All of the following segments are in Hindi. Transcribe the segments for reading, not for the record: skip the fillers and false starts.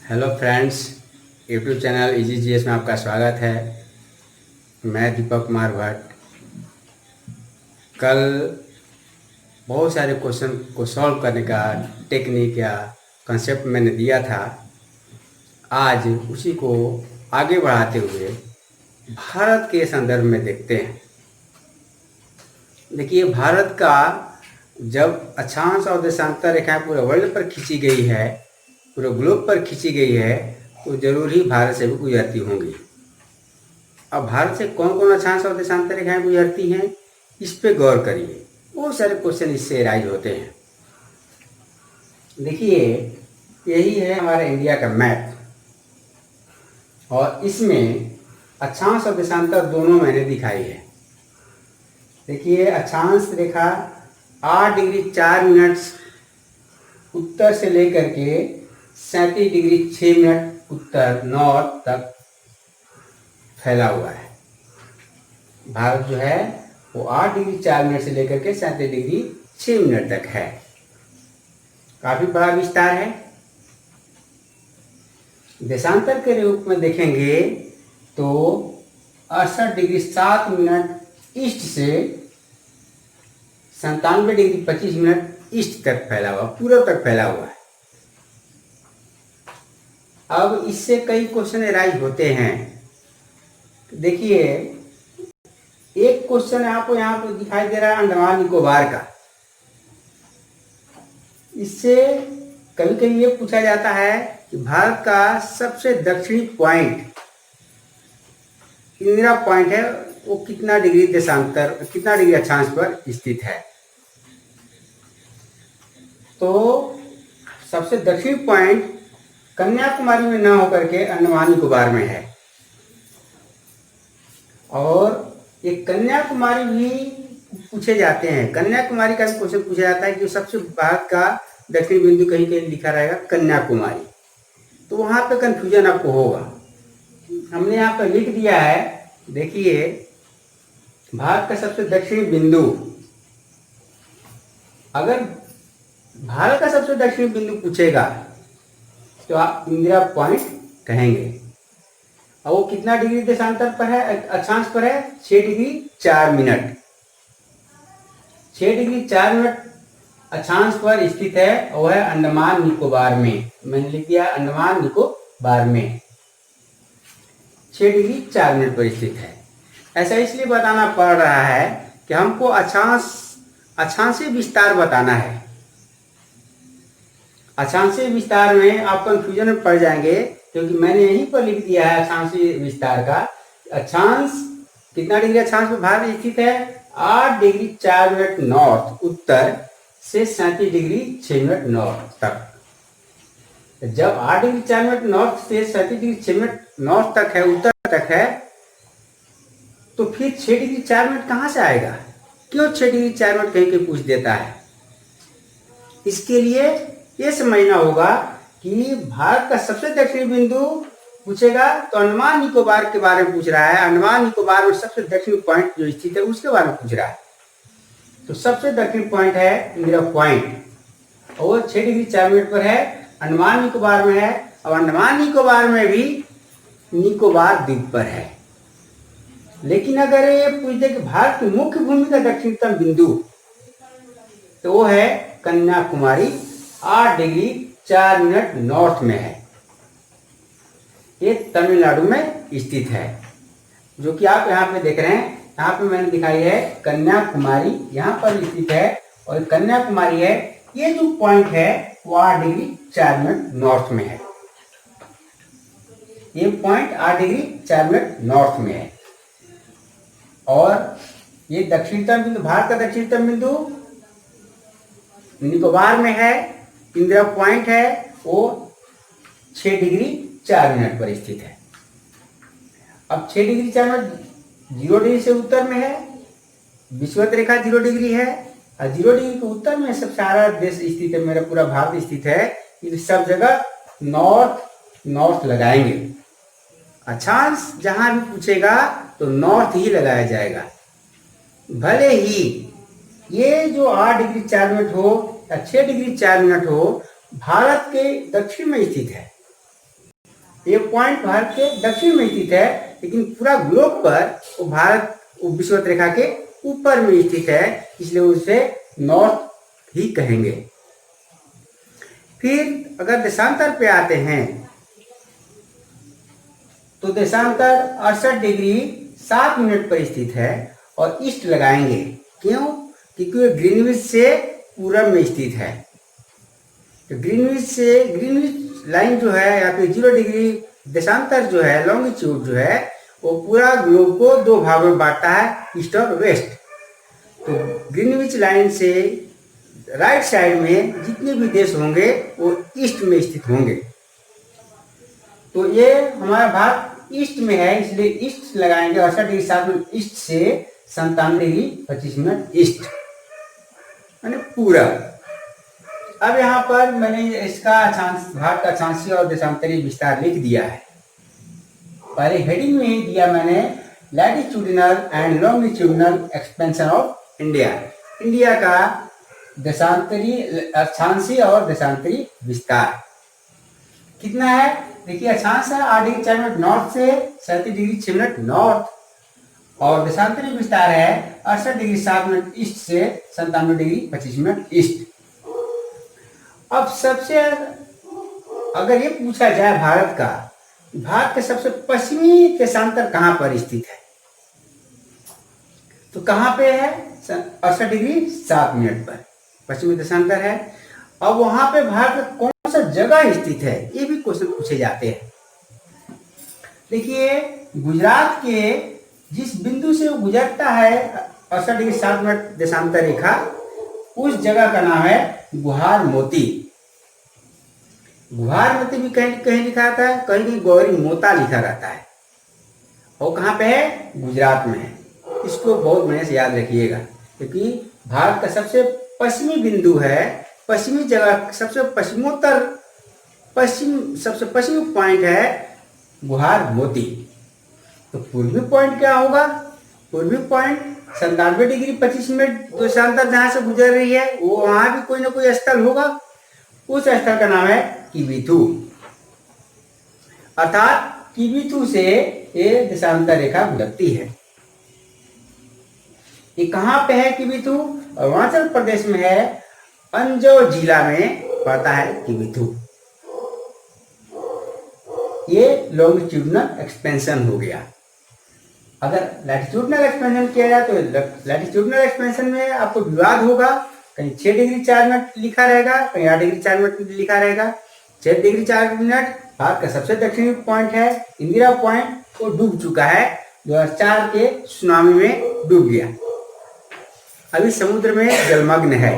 Hello friends, YouTube channel easy GS में आपका स्वागत है। मैं दीपक कुमार भट्ट। कल बहुत सारे क्वेश्चन को सॉल्व करने का टेक्निक या कंसेप्ट मैंने दिया था। आज उसी को आगे बढ़ाते हुए भारत के संदर्भ में देखते हैं। देखिए, भारत का जब अक्षांश और देशांतर रेखाएं पूरे वर्ल्ड पर खींची गई है, पूरे ग्लोब पर खींची गई है, तो जरूर ही भारत से भी गुजरती होंगी। अब भारत से कौन कौन अक्षांश और देशांतर रेखाएं गुजरती हैं, इस पे गौर करिए। बहुत सारे क्वेश्चन इससे राइज होते हैं। देखिए, यही है हमारा इंडिया का मैप और इसमें अक्षांश और देशांतर दोनों मैंने दिखाई है। देखिए, अक्षांश रेखा 8 डिग्री 4 मिनट उत्तर से लेकर के 37 डिग्री 6 मिनट उत्तर नॉर्थ तक फैला हुआ है। भारत जो है वो 8 डिग्री 4 मिनट से लेकर के 37 डिग्री 6 मिनट तक है। काफी बड़ा विस्तार है। देशांतर के रूप में देखेंगे तो 68 डिग्री 7 मिनट ईस्ट से 97 डिग्री 25 मिनट ईस्ट तक फैला हुआ, पूर्व तक फैला हुआ है। अब इससे कई क्वेश्चन राइज होते हैं। देखिए, एक क्वेश्चन आपको यहाँ पे दिखाई दे रहा है अंडमान निकोबार का। इससे कभी कभी ये पूछा जाता है कि भारत का सबसे दक्षिणी पॉइंट, इंदिरा पॉइंट है, वो कितना डिग्री देशांतर, कितना डिग्री अक्षांश पर स्थित है। तो सबसे दक्षिणी पॉइंट कन्याकुमारी में न होकर के अंडमान निकोबार में है। और ये कन्याकुमारी भी पूछे जाते हैं। कन्याकुमारी का भी क्वेश्चन पूछा जाता है कि सबसे भारत का दक्षिणी बिंदु कहीं कहीं लिखा रहेगा कन्याकुमारी, तो वहां पे कंफ्यूजन आपको होगा। हमने यहाँ पर लिख दिया है। देखिए, भारत का सबसे दक्षिणी बिंदु, अगर भारत का सबसे दक्षिणी बिंदु पूछेगा तो आप इंदिरा पॉइंट कहेंगे। और वो कितना डिग्री देशांतर पर है, अक्षांश पर है? 6 डिग्री 4 मिनट। 6 डिग्री 4 मिनट अक्षांश पर स्थित है और वह है अंडमान निकोबार में। मैंने लिख दिया अंडमान निकोबार में 6 डिग्री 4 मिनट पर स्थित है। ऐसा इसलिए बताना पड़ रहा है कि हमको अक्षांशीय विस्तार बताना है। अक्षांशीय विस्तार में आप कंफ्यूजन में पड़ जाएंगे, क्योंकि मैंने यहीं पर लिख दिया है अक्षांशीय विस्तार का। अक्षांश कितना डिग्री अक्षांश पर भारत स्थित है? 8 डिग्री 4 मिनट नॉर्थ उत्तर से 37 डिग्री 6 मिनट नॉर्थ तक। जब 8 डिग्री 4 मिनट नॉर्थ से 37 डिग्री 6 मिनट नॉर्थ तक है, उत्तर तक है, तो फिर 6 डिग्री 4 मिनट कहां से आएगा? क्यों 6 डिग्री 4 मिनट कहीं कहीं पूछ देता है? इसके लिए ये समझना होगा कि भारत का सबसे दक्षिणी बिंदु पूछेगा तो अंडमान निकोबार के बारे में पूछ रहा है। अंडमान निकोबार में सबसे दक्षिणी पॉइंट जो स्थित है उसके बारे में पूछ रहा है। तो सबसे दक्षिणी पॉइंट है इंदिरा पॉइंट और 6 डिग्री 4 मिनट पर है, अंडमान निकोबार में है। अब अंडमान निकोबार में भी निकोबार द्वीप पर है। लेकिन अगर ये पूछ दे कि भारत की मुख्य भूमि का दक्षिणतम बिंदु, तो वो है कन्याकुमारी, 8 डिग्री 4 मिनट नॉर्थ में है। ये तमिलनाडु में स्थित है, जो कि आप यहाँ पे देख रहे हैं। यहाँ पे मैंने दिखाई है कन्याकुमारी, यहाँ पर स्थित है और कन्याकुमारी है। ये जो पॉइंट है वो 8 डिग्री 4 मिनट नॉर्थ में है। ये पॉइंट 8 डिग्री 4 मिनट नॉर्थ में है। और ये दक्षिणतम बिंदु, भारत का दक्षिणतम बिंदु निकोबार में है। इंदिरा पॉइंट है वो 6 डिग्री 4 मिनट पर स्थित है। अब 6 डिग्री 4 मिनट 0 डिग्री से उत्तर में है। विषुवत रेखा 0 डिग्री है और 0 डिग्री के उत्तर में सब सारा देश स्थित है, मेरा पूरा भारत स्थित है। इस सब जगह नॉर्थ नॉर्थ लगाएंगे। अक्षांश जहां भी पूछेगा तो नॉर्थ ही लगाया जाएगा। भले ही ये जो 8 डिग्री 4 मिनट हो या 6 डिग्री 4 मिनट हो, भारत के दक्षिण में स्थित है। ये पॉइंट भारत के दक्षिण में स्थित है, लेकिन पूरा ग्लोब पर वो विषुवत रेखा के ऊपर में स्थित है, इसलिए उसे नॉर्थ ही कहेंगे। फिर अगर देशांतर पे आते हैं तो देशांतर 68 डिग्री 7 मिनट पर स्थित है और ईस्ट लगाएंगे। क्यों? क्योंकि ग्रीनविच से पूरब में स्थित है। तो ग्रीनविच लाइन जो है या फिर 0 डिग्री देशांतर जो है, लॉन्गिट्यूड जो है, वो पूरा ग्लोब को 2 भागों में बांटता है, ईस्ट और वेस्ट। तो ग्रीनविच लाइन से राइट साइड में जितने भी देश होंगे वो ईस्ट में स्थित होंगे। तो ये हमारा भारत ईस्ट में है, इसलिए ईस्ट लगाएंगे। 68 डिग्री 7 मिनट ईस्ट से 97 डिग्री 25 मिनट ईस्ट, यानी पूरा। अब यहाँ पर मैंने इसका भारत का अक्षांशीय और देशांतरी विस्तार लिख दिया है। पहले हेडिंग में ही दिया मैंने, latitudinal and longitudinal expansion of India. India का देशांतरी अक्षांशीय और देशांतरी विस्तार कितना है? देखिए, अक्षांश है 8 डिग्री 4 मिनट नॉर्थ से 37 डिग्री 6 मिनट नॉर्थ, और देशांतरी विस्तार है 68 डिग्री 7 मिनट ईस्ट से 97 डिग्री 25 मिनट ईस्ट। अब सबसे अगर ये पूछा जाए भारत के सबसे पश्चिमी देशांतर कहां पर स्थित है, तो कहां पे है? 68 डिग्री 7 मिनट पर पश्चिमी देशांतर है। अब वहां पे भारत का कौन सा जगह स्थित है, ये भी क्वेश्चन पूछे जाते हैं। देखिए, गुजरात के जिस बिंदु से वो गुजरता है 68 डिग्री 7 मिनट देशांतर रेखा, उस जगह का नाम है गुहार मोती। गुहार मोती भी कहीं कहीं लिखा रहता है, कहीं गौरी मोता लिखा रहता है। और कहाँ पे है? गुजरात में है। इसको बहुत महीने से याद रखिएगा, क्योंकि भारत का सबसे पश्चिमी बिंदु है, पश्चिमी जगह, सबसे पश्चिमी पॉइंट है गुहार मोती। तो पूर्वी पॉइंट क्या होगा? पूर्वी पॉइंट 97 डिग्री 25 मिनट देशांतर जहां से गुजर रही है, वो वहां भी कोई ना कोई स्थल होगा। उस स्थल का नाम है किबिथु, अर्थात किबिथु से ये देशांतर रेखा गुजरती है। ये कहां पे है किबिथु? अरुणाचल प्रदेश में है, अंजो जिला में पड़ता है किबिथु। ये लॉन्गिट्यूडिनल एक्सपेंशन हो गया। अगर लैटिट्यूडिनल एक्सपेंशन किया जाए तो लैटिट्यूडिनल एक्सपेंशन में आपको विवाद होगा, कहीं 6 डिग्री 4 मिनट लिखा रहेगा, कहीं 8 डिग्री 4 मिनट लिखा रहेगा। 6 डिग्री 4 मिनट भारत का सबसे दक्षिणी पॉइंट है, इंदिरा पॉइंट, वो डूब चुका है, 2004 के सुनामी में डूब गया, अभी समुद्र में जलमग्न है।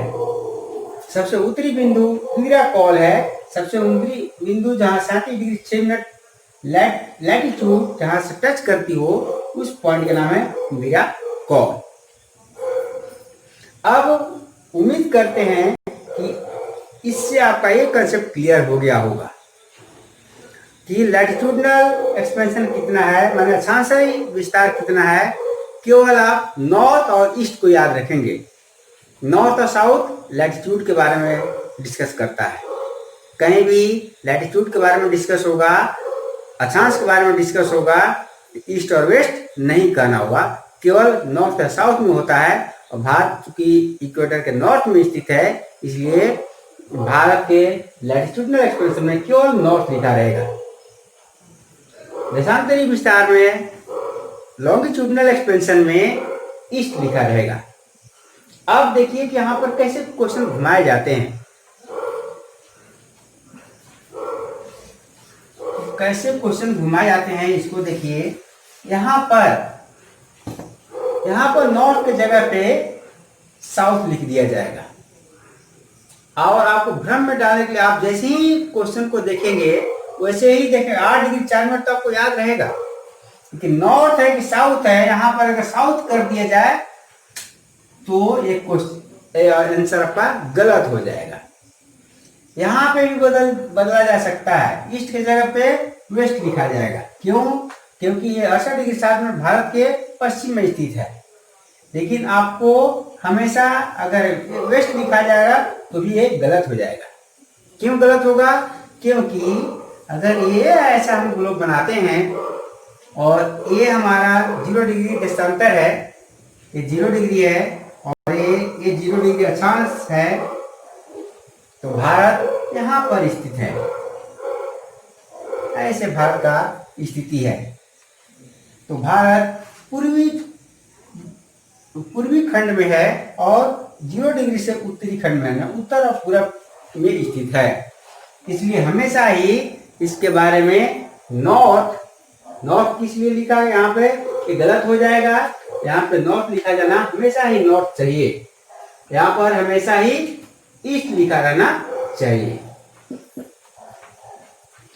सबसे उत्तरी बिंदु इंदिरा कॉल है, सबसे उत्तरी बिंदु जहां 37 डिग्री 6 मिनट लैटिट्यूड जहां से टच करती हो, उस पॉइंट का नाम है इंदिरा कॉल। अब उम्मीद करते हैं कि इससे आपका ये कंसेप्ट क्लियर हो गया होगा कि लैटिट्यूडिनल एक्सपेंशन कितना है, माने अक्षांशीय विस्तार कितना है। केवल आप नॉर्थ और ईस्ट को याद रखेंगे। नॉर्थ और साउथ लैटिट्यूड के बारे में डिस्कस करता है। कहीं भी लैटिट्यूड के बारे में डिस्कस होगा, अक्षांश के बारे में डिस्कस होगा, ईस्ट और वेस्ट नहीं कहना होगा, केवल नॉर्थ और साउथ में होता है। और भारत चूंकि इक्वेटर के नॉर्थ में स्थित है, इसलिए भारत के लैटिट्यूडिनल एक्सपेंशन में केवल नॉर्थ लिखा रहेगा। देशांतरी विस्तार में, लॉन्गिट्यूडिनल एक्सपेंशन में ईस्ट लिखा रहेगा। अब देखिए कि यहाँ पर कैसे क्वेश्चन घुमाए जाते हैं। कैसे क्वेश्चन घुमाए जाते हैं इसको देखिए। यहाँ पर नॉर्थ के जगह पे साउथ लिख दिया जाएगा, और आपको भ्रम में डालने के लिए आप जैसे ही क्वेश्चन को देखेंगे वैसे ही देखेंगे। 8 डिग्री 4 मिनट तो आपको याद रहेगा कि नॉर्थ है कि साउथ है। यहाँ पर अगर साउथ कर दिया जाए तो एक क्वेश्चन आंसर आपका गलत हो जाएगा। यहाँ पे भी बदला जा सकता है। ईस्ट की जगह पे वेस्ट लिखा जाएगा। क्यों? क्योंकि ये 68 डिग्री 7 मिनट भारत के पश्चिम में स्थित है। लेकिन आपको हमेशा अगर वेस्ट लिखा जाएगा तो भी ये गलत हो जाएगा। क्यों गलत होगा? क्योंकि अगर ये ऐसा हम ग्लोब बनाते हैं और ये हमारा 0 डिग्री देशांतर है, ये 0 डिग्री है और ये 0 डिग्री अक्षांश है, तो भारत यहाँ पर स्थित है। ऐसे भारत का स्थिति है। तो भारत पूर्वी खंड में है और 0 डिग्री से उत्तरी खंड में है, उत्तर और पूरब में स्थित है। इसलिए हमेशा ही इसके बारे में नॉर्थ किस लिए लिखा है यहाँ पे, ये गलत हो जाएगा। यहाँ पे नॉर्थ लिखा जाना, हमेशा ही नॉर्थ चाहिए। यहाँ पर हमेशा ही ईस्ट लिखा रहना चाहिए।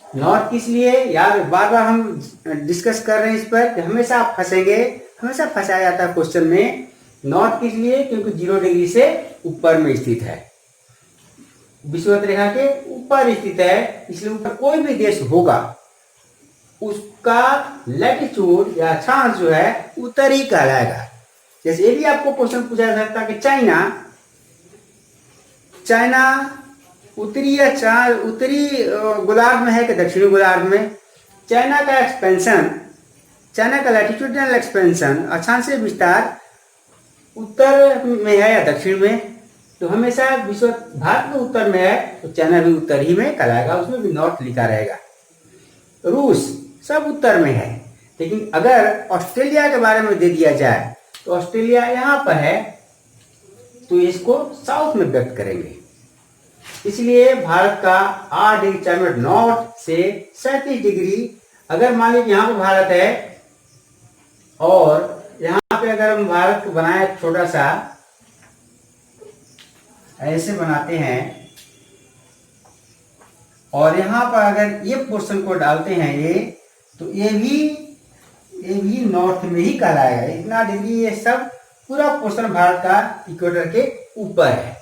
नॉर्थ किस लिए यार, बार बार हम डिस्कस कर रहे हैं इस पर, हमेशा आप फंसेंगे, हमेशा फंसाया जाता है क्वेश्चन में। नॉर्थ किस लिए, क्योंकि 0 डिग्री से ऊपर में स्थित है, विषुवत रेखा के ऊपर स्थित है, इसलिए ऊपर कोई भी देश होगा उसका लैटिट्यूड या अक्षांश जो है उत्तरी कहलाएगा। जैसे ये भी आपको क्वेश्चन पूछा जा सकता है कि चाइना उत्तरी गोलार्ध में है कि दक्षिणी गोलार्ध में। चाइना का लैटिट्यूडनल एक्सपेंशन, अक्षांशीय विस्तार उत्तर में है या दक्षिण में। तो हमेशा विश्व भारत में उत्तर में है तो चाइना भी उत्तर ही में कहलाएगा, उसमें भी नॉर्थ लिखा रहेगा। रूस सब उत्तर में है, लेकिन अगर ऑस्ट्रेलिया के बारे में दे दिया जाए तो ऑस्ट्रेलिया यहाँ पर है, तो इसको साउथ में व्यक्त करेंगे। इसलिए भारत का 8 डिग्री 4 मिनट नॉर्थ से 37 डिग्री, अगर मान लीजिए यहाँ पर भारत है और यहाँ पे अगर हम भारत को बनाए छोटा सा, ऐसे बनाते हैं और यहाँ पर अगर ये पोर्शन को डालते हैं ये, तो ये भी नॉर्थ में ही कहलाएगा। इतना डिग्री ये सब पूरा पोर्शन भारत का इक्वेटर के ऊपर है,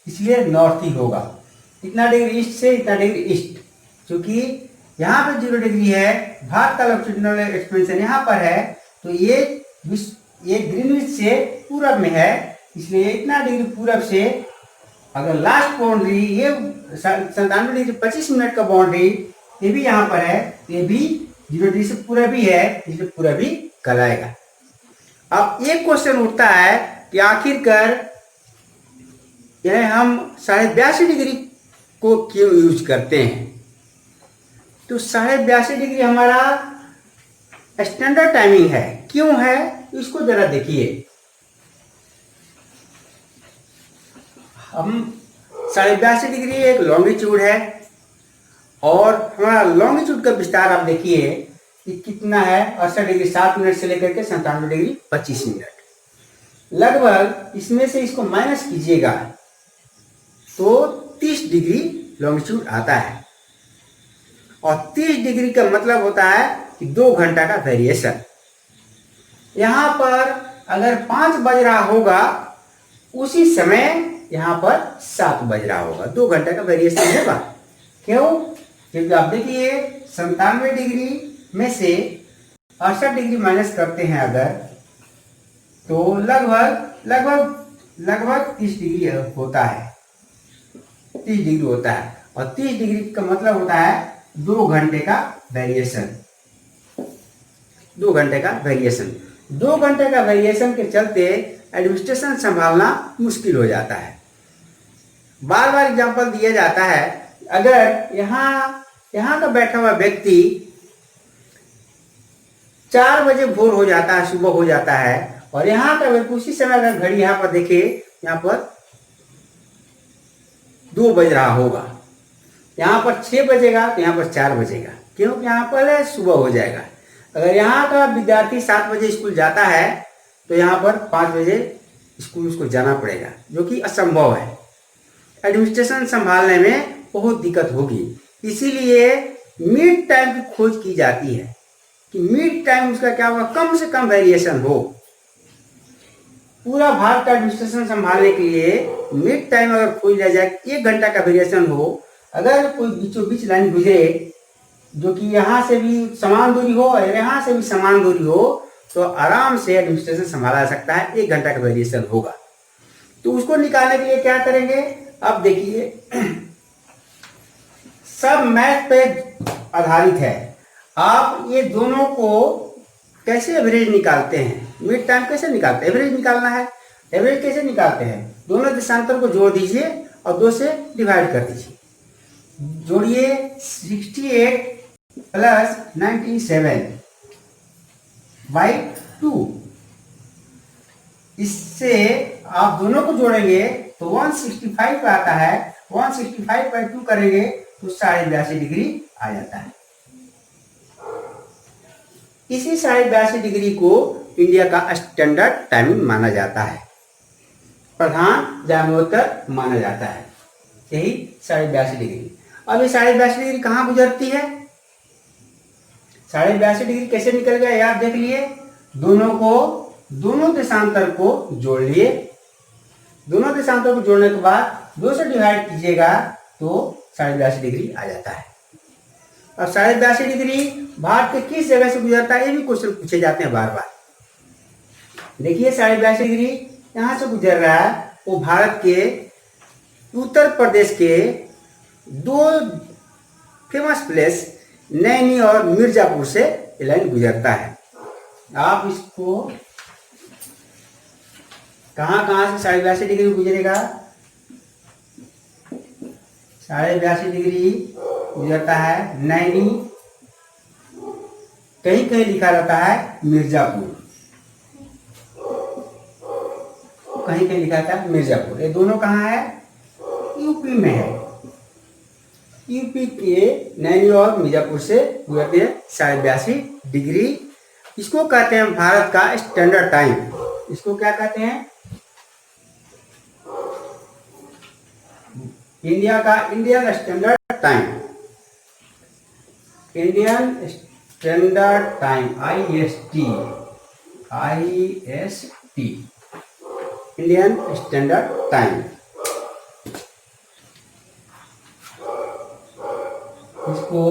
इसलिए नॉर्थ ही होगा। इतना डिग्री ईस्ट से इतना डिग्री ईस्ट, क्योंकि यहाँ पे 0 डिग्री है, भारत का लॉन्गिट्यूडिनल एक्सपेंशन यहाँ पर है, तो ये ग्रीनविच से पूरब में है, इसलिए इतना डिग्री पूरब से अगर लास्ट बाउंड्री ये 97 डिग्री 25 मिनट का बाउंड्री ये भी यहाँ पर है, तो ये भी 0 डिग्री से पूरब ही है, इसलिए पूरब ही कहलाएगा। अब एक क्वेश्चन उठता है कि आखिरकार यह हम 82.5 डिग्री को क्यों यूज करते हैं। तो 82.5 डिग्री हमारा स्टैंडर्ड टाइमिंग है, क्यों है इसको जरा देखिए। हम 82.5 डिग्री एक लॉन्गिट्यूड है और हमारा लॉन्गिट्यूड का विस्तार आप देखिए कि कितना है, 68 डिग्री 7 मिनट से लेकर के 97 डिग्री 25 मिनट। लगभग इसमें से इसको माइनस कीजिएगा तो 30 डिग्री लॉन्गिट्यूड आता है, और 30 डिग्री का मतलब होता है कि 2 घंटा का वेरिएशन। यहाँ पर अगर 5 बज रहा होगा उसी समय यहाँ पर 7 बज रहा होगा, 2 घंटे का वेरिएशन होगा। क्यों? क्योंकि आप देखिए 97 डिग्री में से 68 डिग्री माइनस करते हैं अगर, तो लगभग 30 डिग्री होता है, 30 डिग्री होता है, और 30 डिग्री का मतलब होता है 2 घंटे का वेरिएशन। 2 घंटे का वेरिएशन, 2 घंटे का वेरिएशन के चलते एडमिनिस्ट्रेशन संभालना मुश्किल हो जाता है। बार बार एग्जांपल दिया जाता है, अगर यहाँ का बैठा हुआ व्यक्ति 4 बजे भोर हो जाता है, सुबह हो जाता है, और यहाँ का व्यक्ति उसी समय अगर घड़ी यहाँ पर देखे, यहाँ पर 2 बज रहा होगा, यहाँ पर 6 बजेगा तो यहाँ पर 4 बजेगा, क्योंकि यहाँ पर सुबह हो जाएगा। अगर यहाँ का विद्यार्थी 7 बजे स्कूल जाता है तो यहाँ पर 5 बजे स्कूल उसको जाना पड़ेगा, जो कि असंभव है। एडमिनिस्ट्रेशन संभालने में बहुत दिक्कत होगी, इसीलिए मिड टाइम की खोज की जाती है कि मिड टाइम उसका क्या होगा, कम से कम वेरिएशन हो। पूरा भारत का एडमिनिस्ट्रेशन संभालने के लिए मिड टाइम अगर खोज लिया जाए, 1 घंटा का वेरिएशन हो, अगर कोई बीचों बीच लाइन गुजरे जो कि यहाँ से भी समान दूरी हो और यहाँ से भी समान दूरी हो, तो आराम से एडमिनिस्ट्रेशन संभाला जा सकता है, 1 घंटा का वेरिएशन होगा। तो उसको निकालने के लिए क्या करेंगे, अब देखिए सब मैथ पे आधारित है। आप ये दोनों को कैसे एवरेज निकालते हैं, मिड टाइम कैसे निकालते हैं, एवरेज निकालना है। एवरेज कैसे निकालते हैं, दोनों देशांतर को जोड़ दीजिए और 2 से डिवाइड कर दीजिए। जोड़िए 68 प्लस 97 बाई 2। इससे आप दोनों को जोड़ेंगे तो 165 आता है। 165 बाई 2 करेंगे तो 82.5 डिग्री आ जाता है। इसी 82.5 डिग्री को इंडिया का स्टैंडर्ड टाइमिंग माना जाता है, प्रधान जाम्योत्तर माना जाता है। यही 82.5 डिग्री। अब ये 82.5 डिग्री कहाँ गुजरती है, 82.5 डिग्री कैसे निकल गया ये आप देख लिए। दोनों देशांतर को जोड़ लिए। दोनों देशांतर को जोड़ने के बाद 2 से डिवाइड कीजिएगा तो 82.5 डिग्री आ जाता है। अब 82.5 डिग्री भारत के किस जगह से गुजरता है, ये भी क्वेश्चन पूछे जाते हैं बार बार। देखिए 82.5 डिग्री यहां से गुजर रहा है, वो भारत के उत्तर प्रदेश के 2 फेमस प्लेस नैनी और मिर्जापुर से ये लाइन गुजरता है। आप इसको कहां से 82.5 डिग्री गुजरेगा, 82.5 डिग्री गुजरता है नैनी, कहीं कहीं लिखा रहता है मिर्जापुर, कहीं कहीं लिखा था मिर्जापुर। ये दोनों कहाँ है, यूपी में है। यूपी के नैनी और मिर्जापुर से गुजरते हैं 82.5 डिग्री। इसको कहते हैं भारत का स्टैंडर्ड टाइम। इसको क्या कहते हैं, इंडिया का Indian standard time. Indian standard time IST, Indian standard time. इसको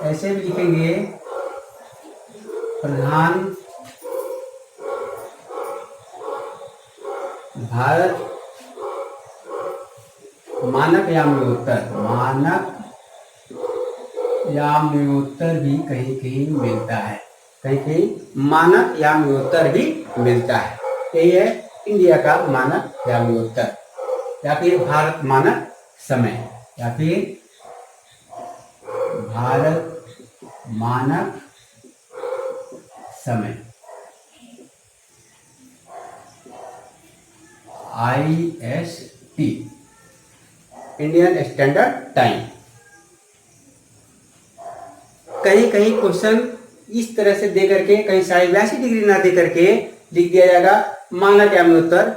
ऐसे भी लिखेंगे, प्रधान भारत मानक याम्योत्तर, मानक याम्योत्तर भी कहीं कहीं मिलता है, कहीं कहीं मानक याम्योत्तर भी मिलता है। यही है इंडिया का मानक याम्योत्तर, या फिर भारत मानक समय, या फिर भारत मानक समय IST, इंडियन स्टैंडर्ड टाइम। कहीं कहीं क्वेश्चन इस तरह से दे करके, कहीं 82.5 डिग्री ना दे करके लिख दिया जाएगा मानक याम्योत्तर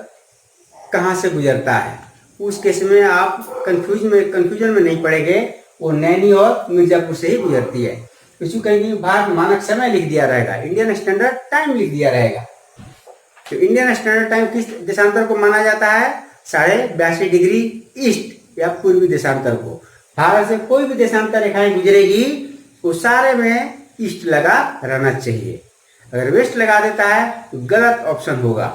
कहाँ से गुजरता है। उस केस में आप कंफ्यूजन में नहीं पड़ेंगे, वो नैनी और मिर्जापुर से ही गुजरती है। इसको कहीं भारत मानक समय लिख दिया रहेगा, इंडियन स्टैंडर्ड टाइम लिख दिया रहेगा। तो इंडियन स्टैंडर्ड टाइम किस देशांतर को माना जाता है, 82.5 डिग्री ईस्ट या पूर्वी देशांतर को। भारत से कोई भी देशांतर रेखाएं गुजरेगी वो सारे में ईस्ट लगा रहना चाहिए। अगर वेस्ट लगा देता है तो गलत ऑप्शन होगा।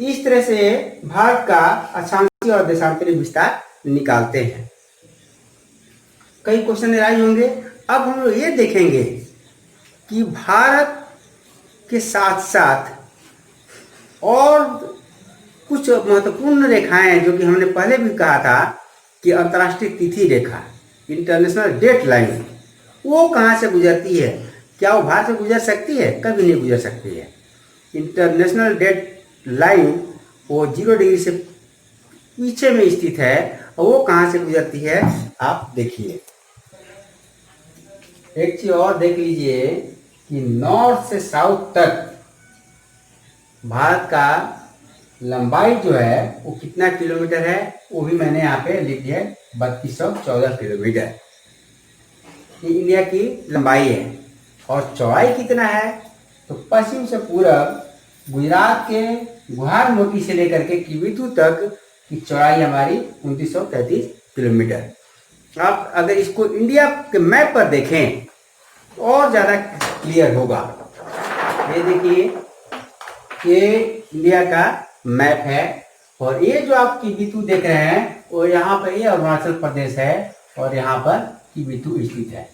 इस तरह से भारत का अक्षांशीय और देशांतरी विस्तार निकालते हैं। कई क्वेश्चन राइज होंगे। अब हम लोग ये देखेंगे कि भारत के साथ साथ और कुछ महत्वपूर्ण रेखाएं, जो कि हमने पहले भी कहा था कि अंतर्राष्ट्रीय तिथि रेखा, इंटरनेशनल डेट लाइन, वो कहाँ से गुजरती है, क्या वो भारत से गुजर सकती है, कभी नहीं गुजर सकती है। इंटरनेशनल डेट लाइन वो 0 डिग्री से पीछे में स्थित है, और वो कहाँ से गुजरती है आप देखिए। एक चीज और देख लीजिए कि नॉर्थ से साउथ तक भारत का लंबाई जो है वो कितना किलोमीटर है, वो भी मैंने यहाँ पे लिख दिया, 3214 किलोमीटर। ये इंडिया की लंबाई है। और चौड़ाई कितना है, तो पश्चिम से पूरब गुजरात के गुहार मोती से लेकर के किबिथु तक की चौड़ाई हमारी 2933 किलोमीटर। आप अगर इसको इंडिया के मैप पर देखें और ज़्यादा क्लियर होगा। ये देखिए, ये इंडिया का मैप है, और ये जो आप किबिथु देख रहे हैं वो यहाँ पर ये अरुणाचल प्रदेश है, और यहाँ पर किबिथु स्थित है।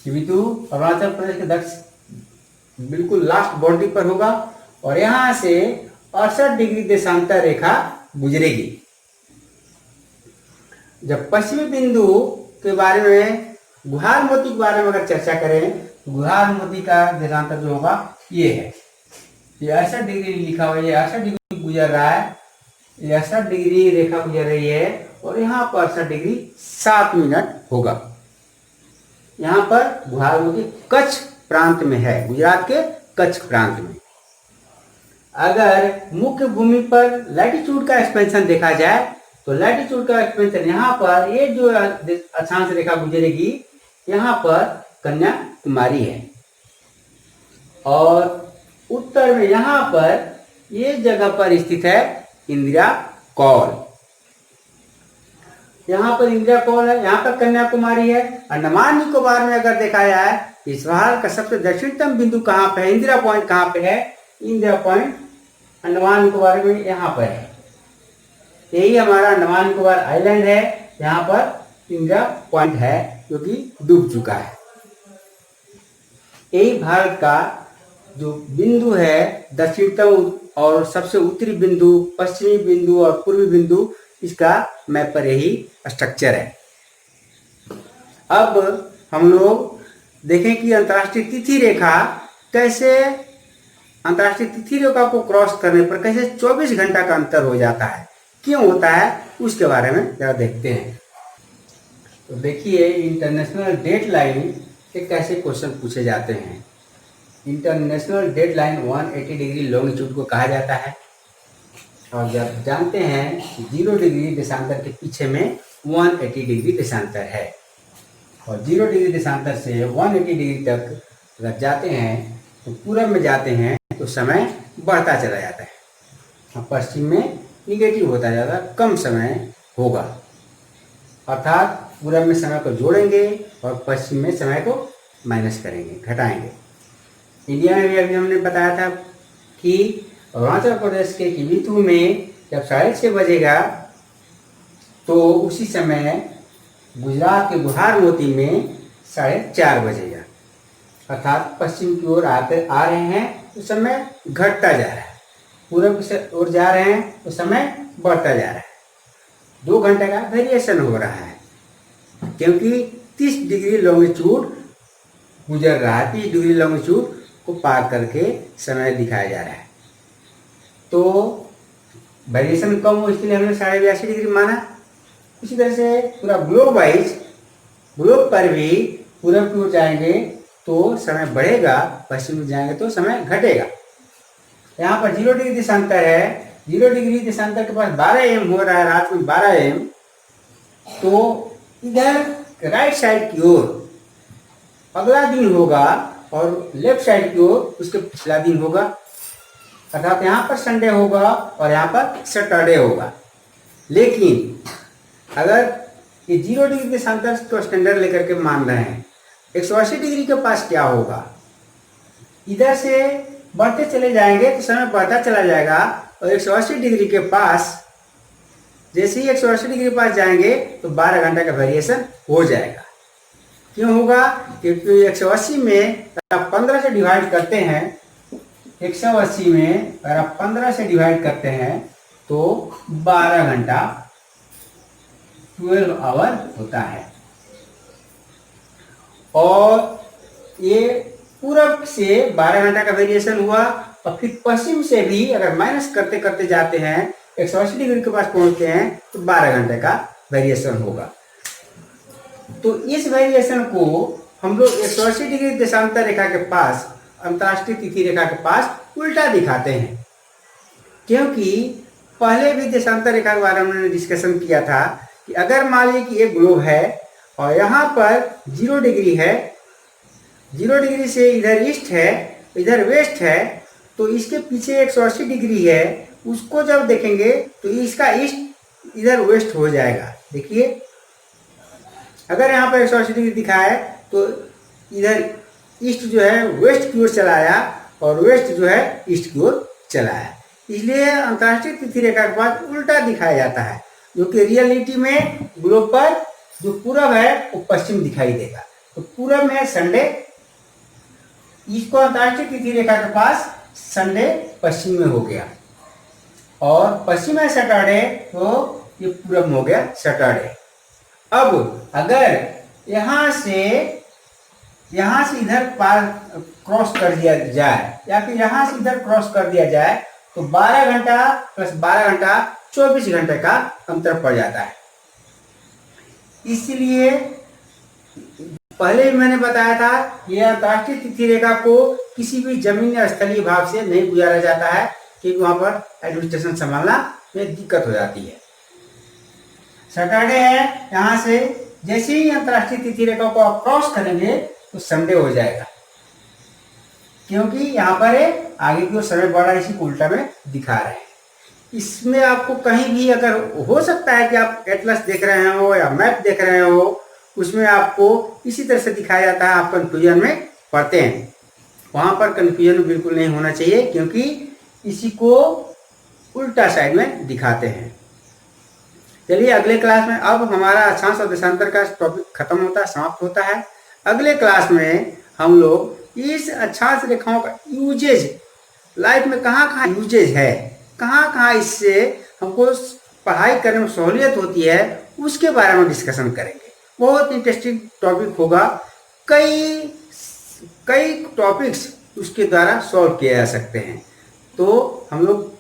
किबिथु अरुणाचल प्रदेश के दक्षिण बिल्कुल लास्ट बाउंड्री पर होगा और यहाँ से 68 डिग्री देशांतर रेखा गुजरेगी। जब पश्चिमी बिंदु के बारे में, गुहार मोती के बारे में अगर चर्चा करें तो गुहार मोती का देशांतर जो होगा ये है, ये 68 डिग्री लिखा हुआ है, ये 68 डिग्री गुजर रहा है, ये 68 डिग्री रेखा गुजर रही है और यहाँ पर 68 डिग्री 7 मिनट होगा। यहाँ पर गुहार मोती कच्छ प्रांत में है, गुजरात के कच्छ प्रांत में। अगर मुख्य भूमि पर लैटिट्यूड का एक्सपेंशन देखा जाए तो लैटिट्यूड का एक्सपेंशन यहाँ पर, ये जो अक्षांश रेखा गुजरेगी यहाँ पर कन्याकुमारी है और उत्तर में यहाँ पर ये जगह पर स्थित है इंदिरा कौल। यहाँ पर इंदिरा कौल है, यहाँ पर कन्याकुमारी है। अंडमान निकोबार में अगर देखा जाए इस भारत का सबसे दक्षिणतम बिंदु कहाँ पे है, इंदिरा पॉइंट कहाँ पे है, इंदिरा पॉइंट अंडमान निकोबार में यहाँ पर है। यही हमारा अंडमान निकोबार आइलैंड है, यहाँ पर इंदिरा पॉइंट है जो कि डूब चुका है। यही भारत का जो बिंदु है दक्षिणतम और सबसे उत्तरी बिंदु, पश्चिमी बिंदु और पूर्वी बिंदु, इसका मैप पर यही स्ट्रक्चर है। अब हम लोग देखें कि अंतर्राष्ट्रीय तिथि रेखा कैसे, अंतर्राष्ट्रीय तिथि रेखा को क्रॉस करने पर कैसे 24 घंटा का अंतर हो जाता है, क्यों होता है, उसके बारे में जरा देखते हैं। तो देखिए इंटरनेशनल डेडलाइन से कैसे क्वेश्चन पूछे जाते हैं। इंटरनेशनल डेडलाइन 180 डिग्री लॉन्गिट्यूड को कहा जाता है और जब जानते हैं कि 0 डिग्री देशांतर के पीछे में 180 डिग्री देशांतर है और 0 डिग्री देशांतर से 180 डिग्री तक अगर जाते हैं तो पूरब में जाते हैं तो समय बढ़ता चला जाता है और पश्चिम में निगेटिव होता जाता है, कम समय होगा। अर्थात पूरब में समय को जोड़ेंगे और पश्चिम में समय को माइनस करेंगे, घटाएंगे। इंडिया में भी अभी हमने बताया था कि अरुणाचल प्रदेश के किबिथु में जब 6:30 बजेगा तो उसी समय गुजरात के गुहार मोती में 4:30 बजेगा। अर्थात पश्चिम की ओर आ रहे हैं तो समय घटता जा रहा है, पूरब की ओर जा रहे हैं तो समय बढ़ता जा रहा है। 2 घंटे का वेरिएशन हो रहा है क्योंकि 30 डिग्री लॉन्गिट्यूड गुजर रहा है, 30 डिग्री लॉन्गिट्यूड को पार करके समय दिखाया जा रहा है। तो वेरिएशन कम हो इसलिए हमने 82.5 डिग्री माना। इसी तरह से पूरा ग्लोब वाइज, ग्लोब पर भी पूरब की ओर जाएंगे तो समय बढ़ेगा, पश्चिम में जाएंगे तो समय घटेगा। यहाँ पर 0 डिग्री देशांतर है, 0 डिग्री देशांतर के पास 12 AM हो रहा है, रात में 12 AM। तो इधर राइट साइड की ओर अगला दिन होगा और लेफ्ट साइड की ओर उसके पिछला दिन होगा। अर्थात यहाँ पर संडे होगा और यहाँ पर सैटरडे होगा। लेकिन अगर ये 0 डिग्री देशांतर को स्टैंडर्ड लेकर के मान रहे हैं, 180 डिग्री के पास क्या होगा, इधर से बढ़ते चले जाएंगे तो समय बढ़ता चला जाएगा और 180 डिग्री के पास, जैसे ही 180 डिग्री के पास जाएंगे तो 12 घंटे का वेरिएशन हो जाएगा। क्यों होगा, क्योंकि 180 में आप 15 से डिवाइड करते हैं, 180 में अगर आप 15 से डिवाइड करते हैं तो 12 घंटा 12 आवर होता है। और ये पूरब से 12 घंटा का वेरिएशन हुआ और फिर पश्चिम से भी अगर माइनस करते करते जाते हैं, 180 डिग्री के पास पहुंचते हैं तो 12 घंटे का वेरिएशन होगा। तो इस वेरिएशन को हम लोग 180 डिग्री देशांतर रेखा के पास, अंतर्राष्ट्रीय तिथि रेखा के पास उल्टा दिखाते हैं, क्योंकि पहले भी देशांतर रेखा के बारे में हमने डिस्कशन किया था कि अगर मान लीजिए कि एक ग्लोब है और यहाँ पर 0 डिग्री है, 0 डिग्री से इधर ईस्ट है, इधर वेस्ट है, तो इसके पीछे 180 डिग्री है, उसको जब देखेंगे तो इसका ईस्ट इधर वेस्ट हो जाएगा। देखिए अगर यहाँ पर 180 डिग्री दिखा है तो इधर ईस्ट जो है वेस्ट की ओर चला आया और वेस्ट जो है ईस्ट की ओर चला आया। इसलिए अंतर्राष्ट्रीय तिथि रेखा के पास उल्टा दिखाया जाता है, जो कि रियलिटी में ग्लोब पर जो पूरब है वो पश्चिम दिखाई देगा। तो पूरब में संडे, इसको अंतर्राष्ट्रीय तिथि रेखा के पास संडे पश्चिम में हो गया, और पश्चिम में सैटरडे, तो ये पूरब में हो गया सैटरडे। अब अगर यहाँ से इधर पार क्रॉस कर दिया जाए, या फिर यहाँ से इधर क्रॉस कर दिया जाए, तो 12 घंटा प्लस 12 घंटा 24 घंटे का अंतर पड़ जाता है। इसलिए पहले भी मैंने बताया था, यह अंतर्राष्ट्रीय तिथि रेखा को किसी भी जमीन या स्थलीय भाग से नहीं गुजारा जाता है, क्योंकि वहां पर एडमिनिस्ट्रेशन संभालना में दिक्कत हो जाती है। सैटरडे है, यहाँ से जैसे ही अंतर्राष्ट्रीय तिथि रेखा को आप क्रॉस करेंगे तो संडे हो जाएगा, क्योंकि यहाँ पर आगे की ओर समय बढ़ा, इसी को उल्टा में दिखा रहे हैं। इसमें आपको कहीं भी, अगर हो सकता है कि आप एटलस देख रहे हो या मैप देख रहे हो, उसमें आपको इसी तरह से दिखाया जाता है, आप कंफ्यूजन में पड़ते हैं। वहां पर कंफ्यूजन बिल्कुल नहीं होना चाहिए, क्योंकि इसी को उल्टा साइड में दिखाते हैं। चलिए अगले क्लास में, अब हमारा अक्षांश और देशांतर का टॉपिक खत्म होता है, समाप्त होता है। अगले क्लास में हम लोग इस अक्षांश रेखाओं का यूजेज, लाइफ में कहाँ कहाँ यूजेज है, कहाँ कहाँ इससे हमको पढ़ाई करने में सहूलियत होती है, उसके बारे में डिस्कशन करेंगे। बहुत इंटरेस्टिंग टॉपिक होगा, कई टॉपिक्स उसके द्वारा सॉल्व किए जा सकते हैं। तो हम लोग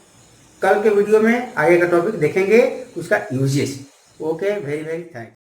कल के वीडियो में आगे का टॉपिक देखेंगे, उसका uses. Okay, very very thanks.